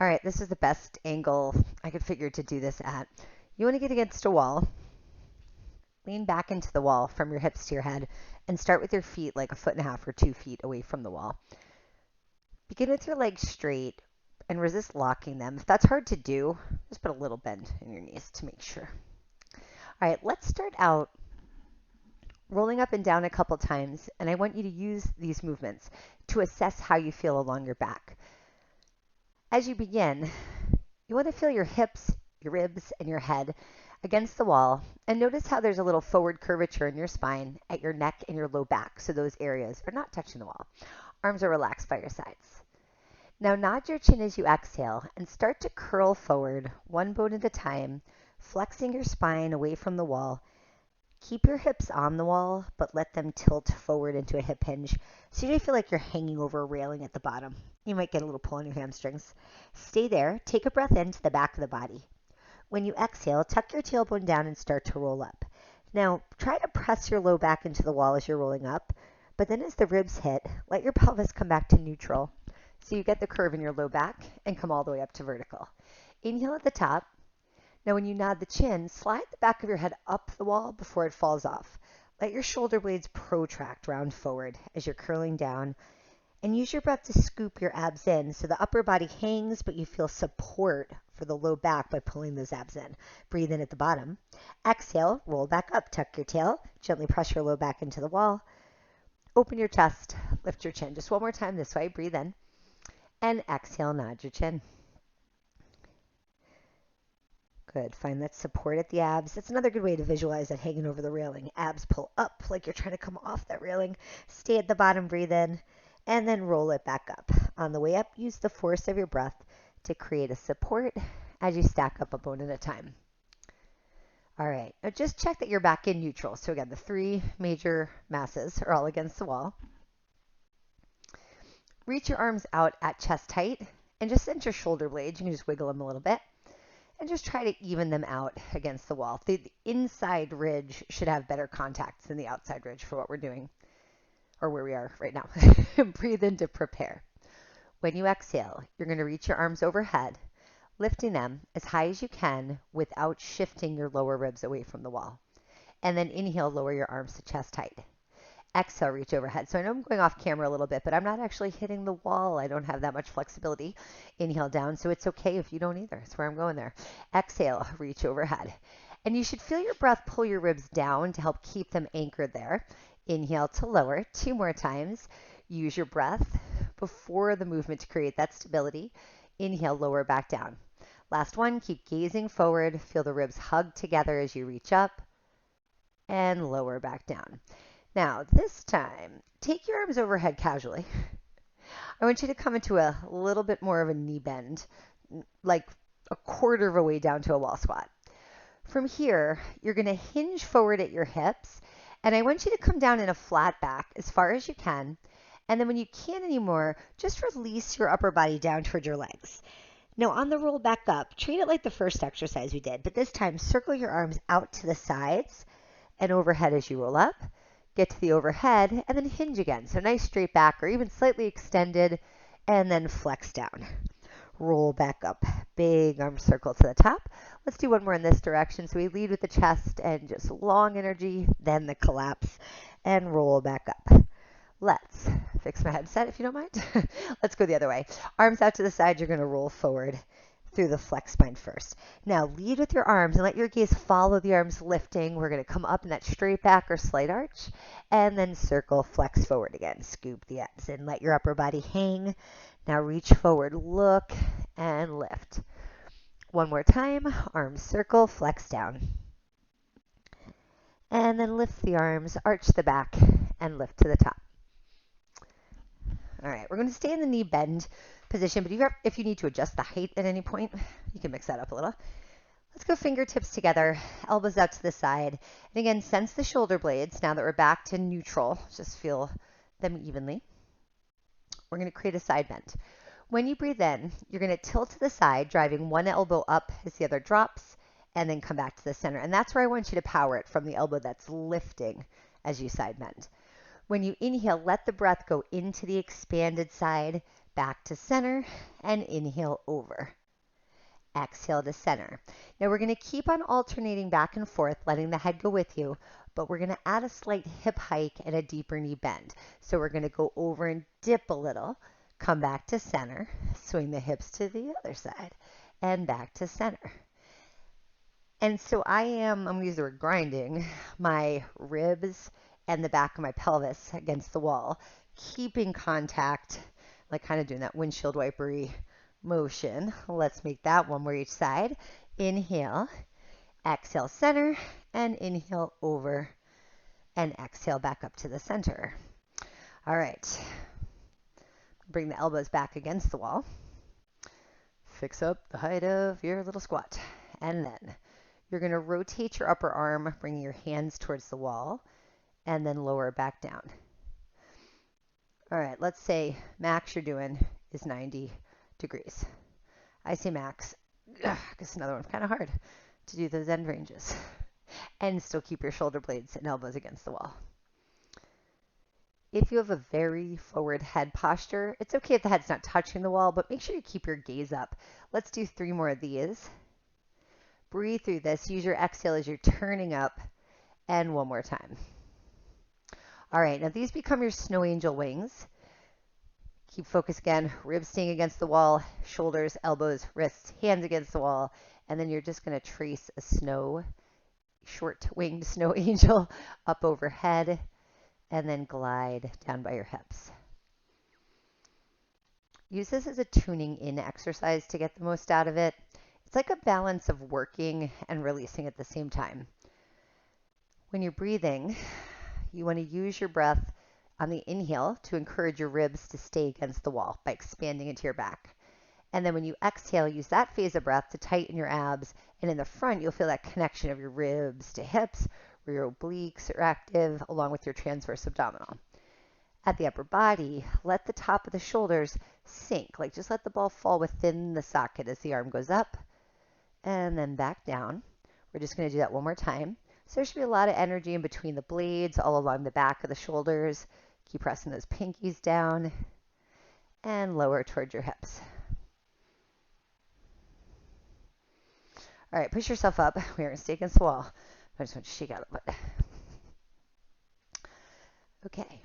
All right, this is the best angle I could figure to do this at. You want to get against a wall, lean back into the wall from your hips to your head, and start with your feet like 1.5 or 2 feet away from the wall. Begin with your legs straight and resist locking them. If that's hard to do, just put a little bend in your knees to make sure. All right, let's start out rolling up and down a couple times, and I want you to use these movements to assess how you feel along your back. As you begin, you want to feel your hips, your ribs, and your head against the wall, and notice how there's a little forward curvature in your spine at your neck and your low back, so those areas are not touching the wall. Arms are relaxed by your sides. Now nod your chin as you exhale and start to curl forward, one bone at a time, flexing your spine away from the wall. Keep your hips on the wall, but let them tilt forward into a hip hinge so you don't feel like you're hanging over a railing at the bottom. You might get a little pull on your hamstrings. Stay there. Take a breath into the back of the body. When you exhale, tuck your tailbone down and start to roll up. Now, try to press your low back into the wall as you're rolling up, but then as the ribs hit, let your pelvis come back to neutral so you get the curve in your low back and come all the way up to vertical. Inhale at the top. Now when you nod the chin, slide the back of your head up the wall before it falls off. Let your shoulder blades protract round forward as you're curling down, and use your breath to scoop your abs in so the upper body hangs, but you feel support for the low back by pulling those abs in. Breathe in at the bottom. Exhale, roll back up, tuck your tail, gently press your low back into the wall. Open your chest, lift your chin. Just one more time this way. Breathe in. And exhale, nod your chin. Good. Find that support at the abs. That's another good way to visualize that hanging over the railing. Abs pull up like you're trying to come off that railing. Stay at the bottom, breathe in, and then roll it back up. On the way up, use the force of your breath to create a support as you stack up a bone at a time. All right. Now just check that you're back in neutral. So again, the 3 major masses are all against the wall. Reach your arms out at chest height and just center your shoulder blades. You can just wiggle them a little bit. And just try to even them out against the wall. The inside ridge should have better contact than the outside ridge for what we're doing, or where we are right now. Breathe in to prepare. When you exhale, you're going to reach your arms overhead, lifting them as high as you can without shifting your lower ribs away from the wall. And then inhale, lower your arms to chest height. Exhale, reach overhead. So I know I'm going off camera a little bit, but I'm not actually hitting the wall. I don't have that much flexibility. Inhale down, so it's okay if you don't either. That's where I'm going there. Exhale, reach overhead. And you should feel your breath pull your ribs down to help keep them anchored there. Inhale to lower. 2 more times. Use your breath before the movement to create that stability. Inhale, lower back down. Last one, keep gazing forward. Feel the ribs hug together as you reach up and lower back down. Now, this time, take your arms overhead casually. I want you to come into a little bit more of a knee bend, like 1/4 of a way down to a wall squat. From here, you're going to hinge forward at your hips, and I want you to come down in a flat back as far as you can. And then when you can't anymore, just release your upper body down toward your legs. Now, on the roll back up, treat it like the first exercise we did, but this time, circle your arms out to the sides and overhead as you roll up. Get to the overhead, and then hinge again. So nice straight back or even slightly extended, and then flex down. Roll back up. Big arm circle to the top. Let's do one more in this direction. So we lead with the chest and just long energy, then the collapse, and roll back up. Let's fix my headset if you don't mind. Let's go the other way. Arms out to the side. You're going to roll forward through the flex spine first. Now lead with your arms and let your gaze follow the arms lifting. We're going to come up in that straight back or slight arch and then circle, flex forward again. Scoop the abs in, let your upper body hang. Now reach forward, look and lift. One more time, arms circle, flex down. And then lift the arms, arch the back and lift to the top. All right, we're going to stay in the knee bend position, but if you need to adjust the height at any point, you can mix that up a little. Let's go fingertips together, elbows out to the side. And again, sense the shoulder blades. Now that we're back to neutral, just feel them evenly. We're going to create a side bend. When you breathe in, you're going to tilt to the side, driving one elbow up as the other drops, and then come back to the center. And that's where I want you to power it from the elbow that's lifting as you side bend. When you inhale, let the breath go into the expanded side, back to center, and inhale over. Exhale to center. Now we're going to keep on alternating back and forth, letting the head go with you, but we're going to add a slight hip hike and a deeper knee bend. So we're going to go over and dip a little, come back to center, swing the hips to the other side, and back to center. And so I'm going to use the word grinding, my ribs and the back of my pelvis against the wall, keeping contact, like kind of doing that windshield wipery motion. Let's make that one more each side. Inhale, exhale center, and inhale over, and exhale back up to the center. All right. Bring the elbows back against the wall. Fix up the height of your little squat. And then you're going to rotate your upper arm, bringing your hands towards the wall, and then lower it back down. All right, let's say max you're doing is 90 degrees. I say max. I guess another one's kind of hard to do those end ranges. And still keep your shoulder blades and elbows against the wall. If you have a very forward head posture, it's okay if the head's not touching the wall, but make sure you keep your gaze up. Let's do 3 more of these. Breathe through this. Use your exhale as you're turning up. And one more time. All right, now these become your snow angel wings. Keep focus again, ribs staying against the wall, shoulders, elbows, wrists, hands against the wall, and then you're just going to trace a short-winged snow angel up overhead, and then glide down by your hips. Use this as a tuning in exercise to get the most out of it. It's like a balance of working and releasing at the same time. When you're breathing, you want to use your breath on the inhale to encourage your ribs to stay against the wall by expanding into your back. And then when you exhale, use that phase of breath to tighten your abs. And in the front, you'll feel that connection of your ribs to hips, where your obliques are active, along with your transverse abdominal. At the upper body, let the top of the shoulders sink. Like just let the ball fall within the socket as the arm goes up and then back down. We're just going to do that one more time. So there should be a lot of energy in between the blades, all along the back of the shoulders. Keep pressing those pinkies down and lower towards your hips. All right, push yourself up. We're going to stay against the wall. I just want to shake out a little bit. Okay.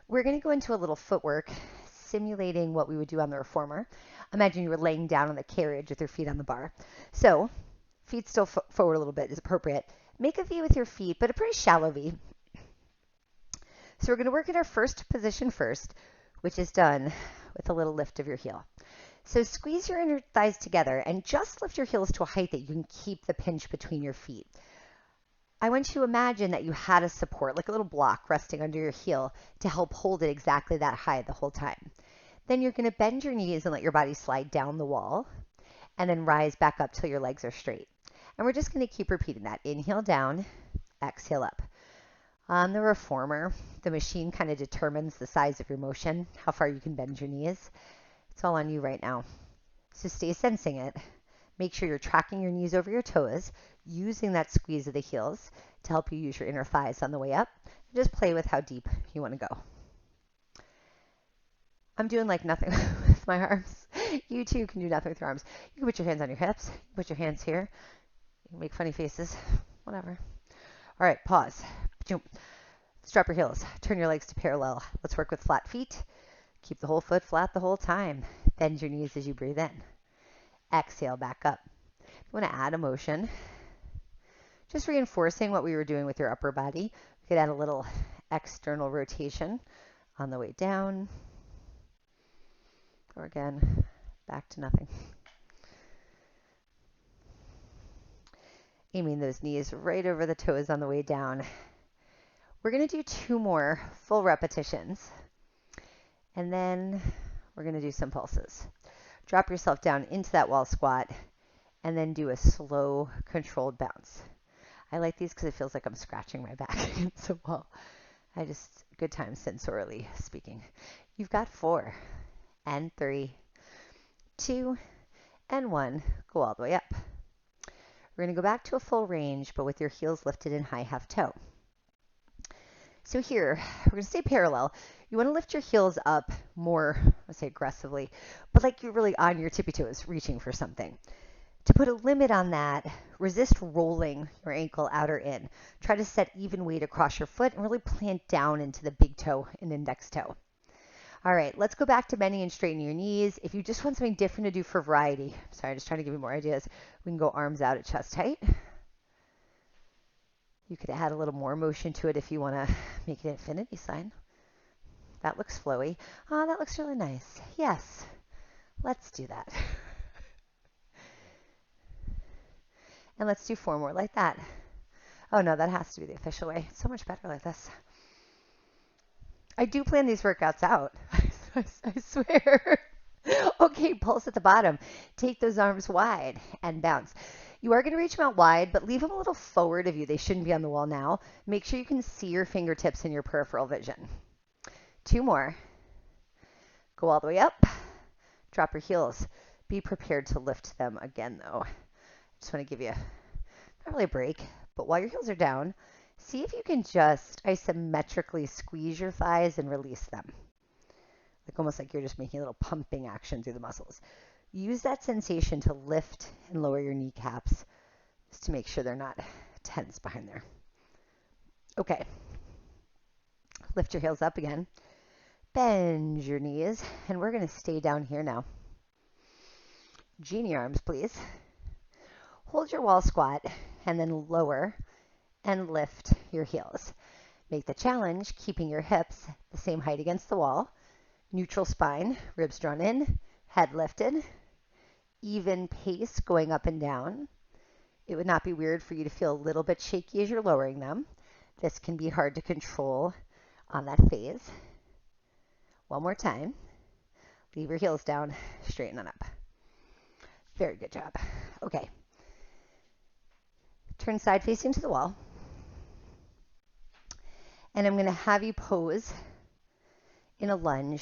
We're going to go into a little footwork, simulating what we would do on the reformer. Imagine you were laying down on the carriage with your feet on the bar. So, feet still forward a little bit is appropriate. Make a V with your feet, but a pretty shallow V. So we're going to work in our first position first, which is done with a little lift of your heel. So squeeze your inner thighs together and just lift your heels to a height that you can keep the pinch between your feet. I want you to imagine that you had a support, like a little block resting under your heel to help hold it exactly that high the whole time. Then you're going to bend your knees and let your body slide down the wall, and then rise back up till your legs are straight. And we're just going to keep repeating that. Inhale down, exhale up. On the reformer, the machine kind of determines the size of your motion, how far you can bend your knees. It's all on you right now. So stay sensing it. Make sure you're tracking your knees over your toes, using that squeeze of the heels to help you use your inner thighs on the way up. And just play with how deep you want to go. I'm doing like nothing with my arms. You too can do nothing with your arms. You can put your hands on your hips. You can put your hands here. You can make funny faces. Whatever. All right, pause. Strap your heels. Turn your legs to parallel. Let's work with flat feet. Keep the whole foot flat the whole time. Bend your knees as you breathe in. Exhale back up. If you want to add a motion, just reinforcing what we were doing with your upper body, we could add a little external rotation on the way down. Or again, back to nothing. Aiming those knees right over the toes on the way down. We're going to do 2 more full repetitions. And then we're going to do some pulses. Drop yourself down into that wall squat and then do a slow, controlled bounce. I like these because it feels like I'm scratching my back against the wall. Good time sensorially speaking. You've got 4 and 3, 2, and 1. Go all the way up. We're going to go back to a full range, but with your heels lifted in high half toe. So here, we're going to stay parallel. You want to lift your heels up more, let's say aggressively, but like you're really on your tippy toes, reaching for something. To put a limit on that, resist rolling your ankle out or in. Try to set even weight across your foot and really plant down into the big toe and index toe. All right, let's go back to bending and straightening your knees. If you just want something different to do for variety, sorry, I'm just trying to give you more ideas. We can go arms out at chest height. You could add a little more motion to it if you want to make it an infinity sign. That looks flowy. Oh, that looks really nice. Yes, let's do that. And let's do 4 more like that. Oh no, that has to be the official way. It's so much better like this. I do plan these workouts out. I swear. Okay, pulse at the bottom. Take those arms wide and bounce. You are going to reach them out wide, but leave them a little forward of you. They shouldn't be on the wall now. Make sure you can see your fingertips in your peripheral vision. 2 more. Go all the way up. Drop your heels. Be prepared to lift them again, though. Just want to give you not really a break, but while your heels are down, see if you can just isometrically squeeze your thighs and release them. Like almost like you're just making a little pumping action through the muscles. Use that sensation to lift and lower your kneecaps just to make sure they're not tense behind there. Okay. Lift your heels up again. Bend your knees, and we're going to stay down here now. Genie arms, please. Hold your wall squat and then lower and lift your heels. Make the challenge keeping your hips the same height against the wall. Neutral spine, ribs drawn in, head lifted. Even pace going up and down. It would not be weird for you to feel a little bit shaky as you're lowering them. This can be hard to control on that phase. One more time. Leave your heels down, straighten on up. Very good job. Okay. Turn side facing to the wall. And I'm going to have you pose in a lunge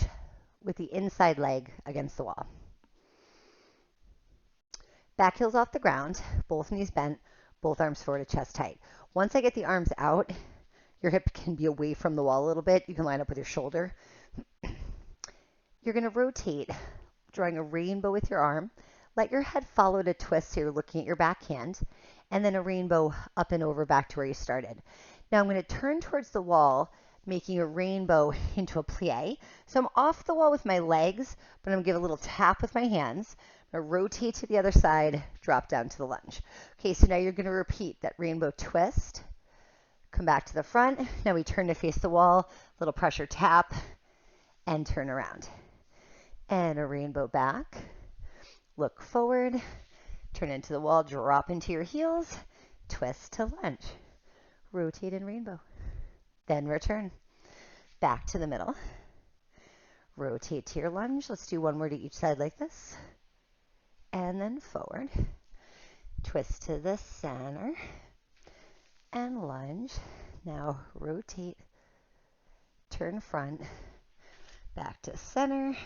with the inside leg against the wall. Back heels off the ground, both knees bent, both arms forward at chest height. Once I get the arms out, your hip can be away from the wall a little bit. You can line up with your shoulder. You're going to rotate, drawing a rainbow with your arm. Let your head follow to twist so you're looking at your back hand, and then a rainbow up and over back to where you started. Now I'm going to turn towards the wall, making a rainbow into a plie. So I'm off the wall with my legs, but I'm going to give a little tap with my hands. I'm going to rotate to the other side, drop down to the lunge. Okay, so now you're going to repeat that rainbow twist. Come back to the front. Now we turn to face the wall, little pressure tap, and turn around. And a rainbow back. Look forward, turn into the wall, drop into your heels, twist to lunge. Rotate in rainbow. Then return. Back to the middle. Rotate to your lunge. Let's do 1 more to each side like this. And then forward. Twist to the center. And lunge. Now rotate. Turn front. Back to center.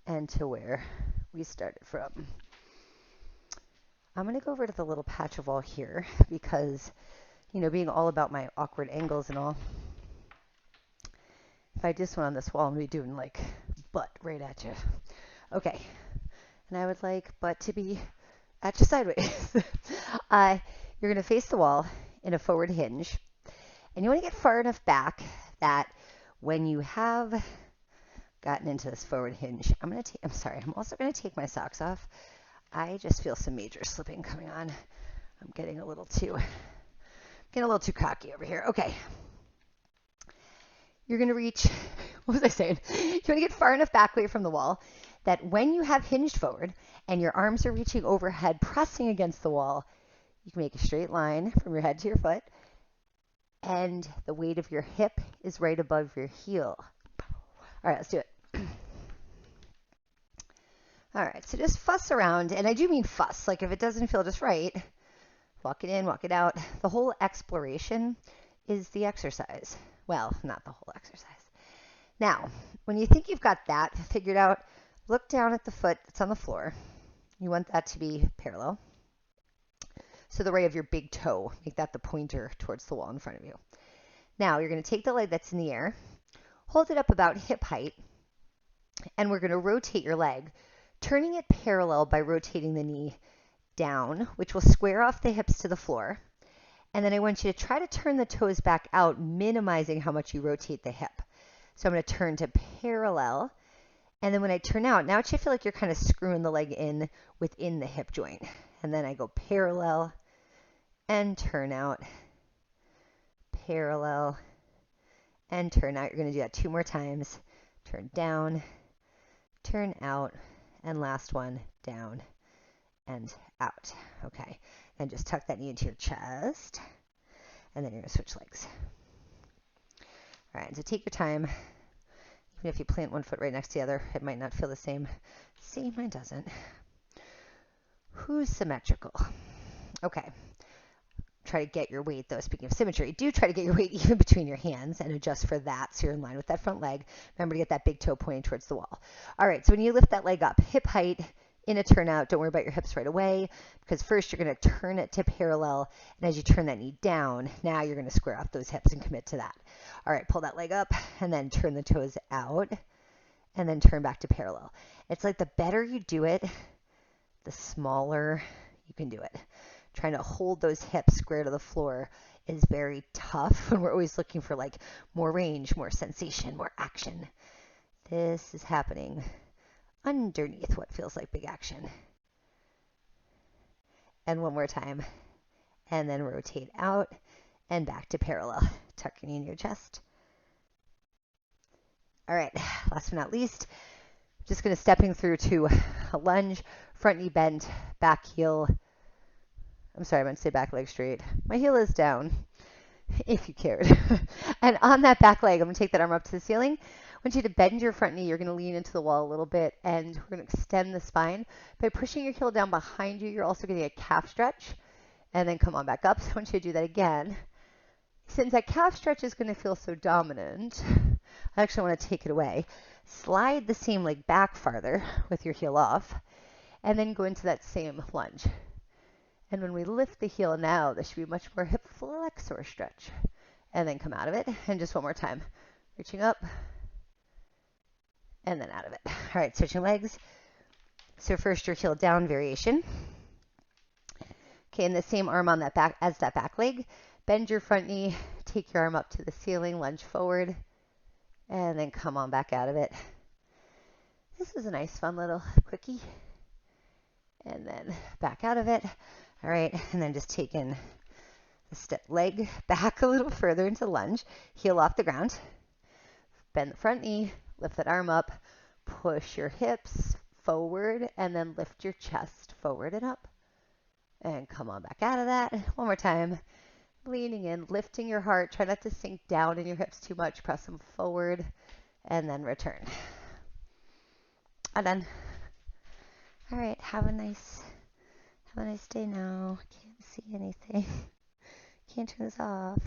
And to where we started from. I'm going to go over to the little patch of wall here because, you know, being all about my awkward angles and all, if I just went on this wall, I'm going to be doing like butt right at you. Okay. And I would like butt to be at you sideways. You're going to face the wall in a forward hinge. And you want to get far enough back that when you have gotten into this forward hinge, I'm also going to take my socks off. I just feel some major slipping coming on. I'm getting a little too cocky over here. Okay. You're going to reach, what was I saying? You want to get far enough back away from the wall that when you have hinged forward and your arms are reaching overhead, pressing against the wall, you can make a straight line from your head to your foot, and the weight of your hip is right above your heel. All right, let's do it. All right, so just fuss around, and I do mean fuss. Like if it doesn't feel just right, walk it in, walk it out. The whole exploration is the exercise. Well, not the whole exercise. Now, when you think you've got that figured out, look down at the foot that's on the floor. You want that to be parallel. So the right of your big toe, make that the pointer towards the wall in front of you. Now you're going to take the leg that's in the air, hold it up about hip height, and we're going to rotate your leg, turning it parallel by rotating the knee down, which will square off the hips to the floor. And then I want you to try to turn the toes back out, minimizing how much you rotate the hip. So I'm going to turn to parallel. And then when I turn out, now it should feel like you're kind of screwing the leg in within the hip joint. And then I go parallel and turn out, parallel and turn out. You're going to do that 2 more times. Turn down, turn out, and last one, down and out. Okay, and just tuck that knee into your chest, and then you're going to switch legs. All right, so take your time. Even if you plant one foot right next to the other, it might not feel the same. See, mine doesn't. Who's symmetrical? Okay. Try to get your weight, though, speaking of symmetry, do try to get your weight even between your hands and adjust for that so you're in line with that front leg. Remember to get that big toe pointing towards the wall. All right, so when you lift that leg up, hip height in a turnout, don't worry about your hips right away, because first you're going to turn it to parallel, and as you turn that knee down, now you're going to square off those hips and commit to that. All right, pull that leg up, and then turn the toes out, and then turn back to parallel. It's like the better you do it, the smaller you can do it. Trying to hold those hips square to the floor is very tough when we're always looking for like more range, more sensation, more action. This is happening underneath what feels like big action. And one more time. And then rotate out and back to parallel. Tuck your knee in your chest. All right, last but not least, just going to stepping through to a lunge, front knee bent, back heel. I'm sorry, I meant to say back leg straight. My heel is down, if you cared. And on that back leg, I'm going to take that arm up to the ceiling. I want you to bend your front knee. You're going to lean into the wall a little bit, and we're going to extend the spine. By pushing your heel down behind you, you're also getting a calf stretch, and then come on back up. So I want you to do that again. Since that calf stretch is going to feel so dominant, I actually want to take it away. Slide the same leg back farther with your heel off, and then go into that same lunge. And when we lift the heel now, there should be much more hip flexor stretch. And then come out of it. And just one more time. Reaching up. And then out of it. All right, switching legs. So first your heel down variation. Okay, and the same arm on that back as that back leg. Bend your front knee. Take your arm up to the ceiling. Lunge forward. And then come on back out of it. This is a nice fun little quickie. And then back out of it. All right, and then just taking the step leg back a little further into lunge, heel off the ground, bend the front knee, lift that arm up, push your hips forward, and then lift your chest forward and up. And come on back out of that. One more time, leaning in, lifting your heart. Try not to sink down in your hips too much. Press them forward, and then return. I'm done. All right, have a nice day now. Can't see anything. Can't turn this off.